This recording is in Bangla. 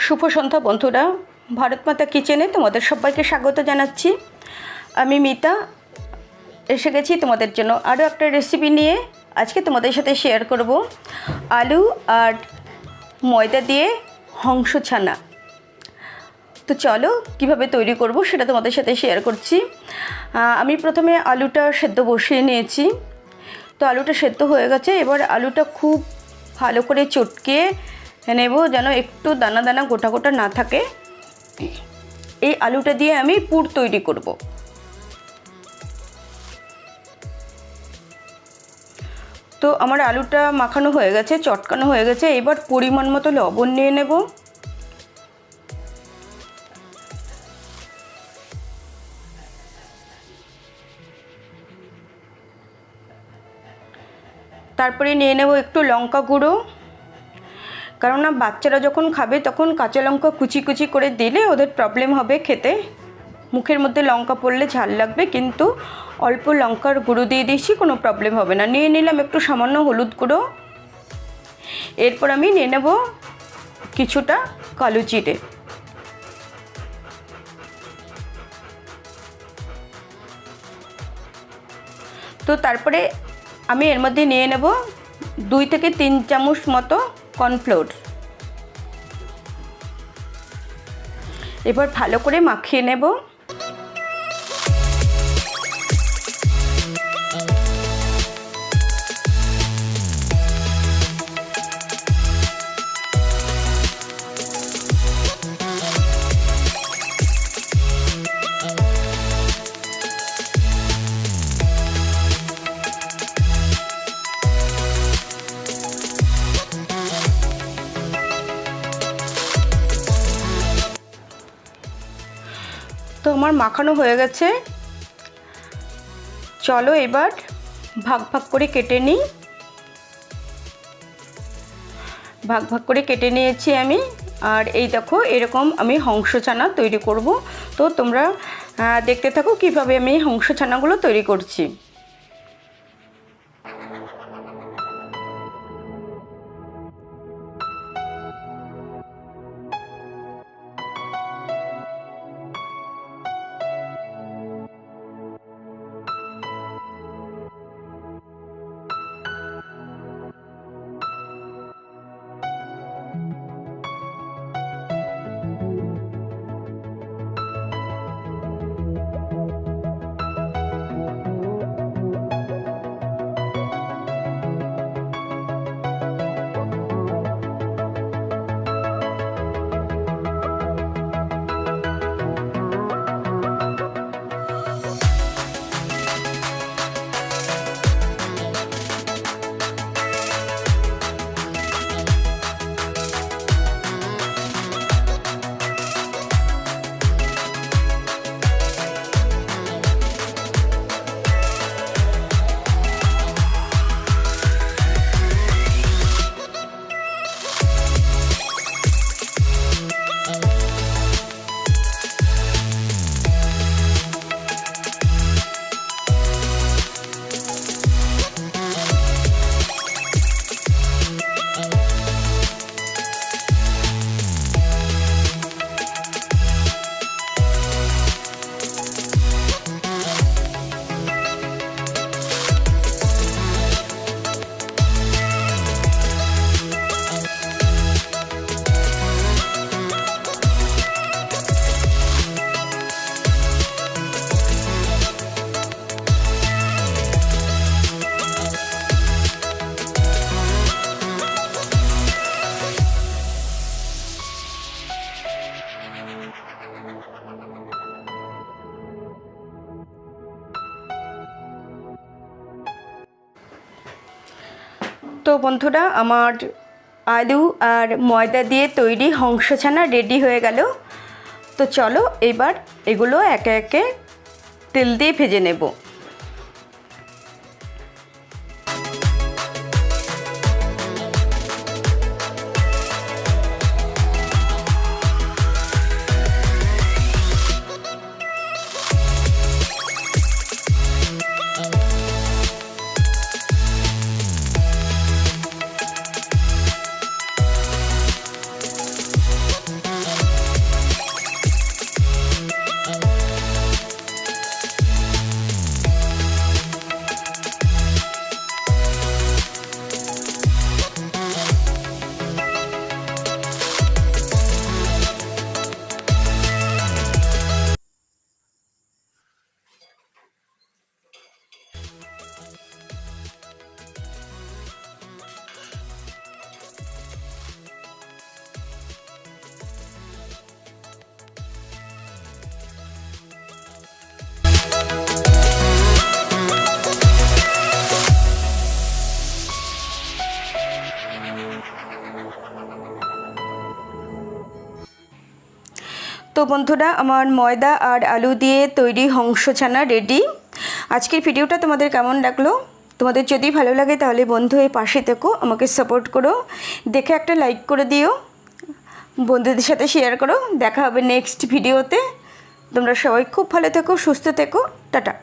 শুভ সন্ধ্যা বন্ধুরা, ভারতমাতা কিচেনে তোমাদের সবাইকে স্বাগত জানাচ্ছি। আমি মিতা এসে গেছি তোমাদের জন্য আরও একটা রেসিপি নিয়ে। আজকে তোমাদের সাথে শেয়ার করব আলু আর ময়দা দিয়ে হংস ছানা। তো চলো কিভাবে তৈরি করব সেটা তোমাদের সাথে শেয়ার করছি। আমি প্রথমে আলুটা সেদ্ধ বসিয়ে নিয়েছি। তো আলুটা সেদ্ধ হয়ে গেছে। এবার আলুটা খুব ভালো করে চটকে নেব, যেন একটু দানা দানা গোটা গোটা না থাকে। এই আলুটা দিয়ে আমি পুর তৈরি করব। তো আমার আলুটা মাখানো হয়ে গেছে, চটকানো হয়ে গেছে। এবার পরিমাণ মতো লবণ নিয়ে নেব। তারপরে নিয়ে নেব একটু লঙ্কা গুঁড়ো, কেননা বাচ্চারা যখন খাবে তখন কাঁচা লঙ্কা কুচি কুচি করে দিলে ওদের প্রবলেম হবে খেতে। মুখের মধ্যে লঙ্কা পড়লে ঝাল লাগবে, কিন্তু অল্প লঙ্কার গুঁড়ো দিয়ে দিয়েছি, কোনো প্রবলেম হবে না। নিয়ে নিলাম একটু সামান্য হলুদ গুঁড়ো। এরপর আমি নিয়ে নেব কিছুটা কালো জিরে। তো তারপরে আমি এর মধ্যে নিয়ে নেব 2 থেকে 3 চামচ মতো কর্নফ্লোর। এবার ভালো করে মাখিয়ে নেব। তো আমার মাখানো হয়ে গেছে। চলো এবার ভাগ ভাগ করে কেটে নিই। ভাগ ভাগ করে কেটে নিয়েছি আমি। আর এই দেখো, এরকম আমি হংস ছানা তৈরি করব। তো তোমরা দেখতে থাকো কিভাবে আমি হংস ছানাগুলো তৈরি করছি। তো বন্ধুরা, আমার আলু আর ময়দা দিয়ে তৈরি হংস ছানা রেডি হয়ে গেল। তো চলো এবার এগুলো একে একে তেল দিয়ে ভেজে নেব। তো বন্ধুরা, আমার ময়দা আর আলু দিয়ে তৈরি হংস ছানা রেডি। আজকের ভিডিওটা তোমাদের কেমন লাগলো? তোমাদের যদি ভালো লাগে তাহলে বন্ধু এই পাশে থেকো, আমাকে সাপোর্ট করো, দেখে একটা লাইক করে দিও, বন্ধুদের সাথে শেয়ার করো। দেখা হবে নেক্সট ভিডিওতে। তোমরা সবাই খুব ভালো থেকো, সুস্থ থেকো। টাটা।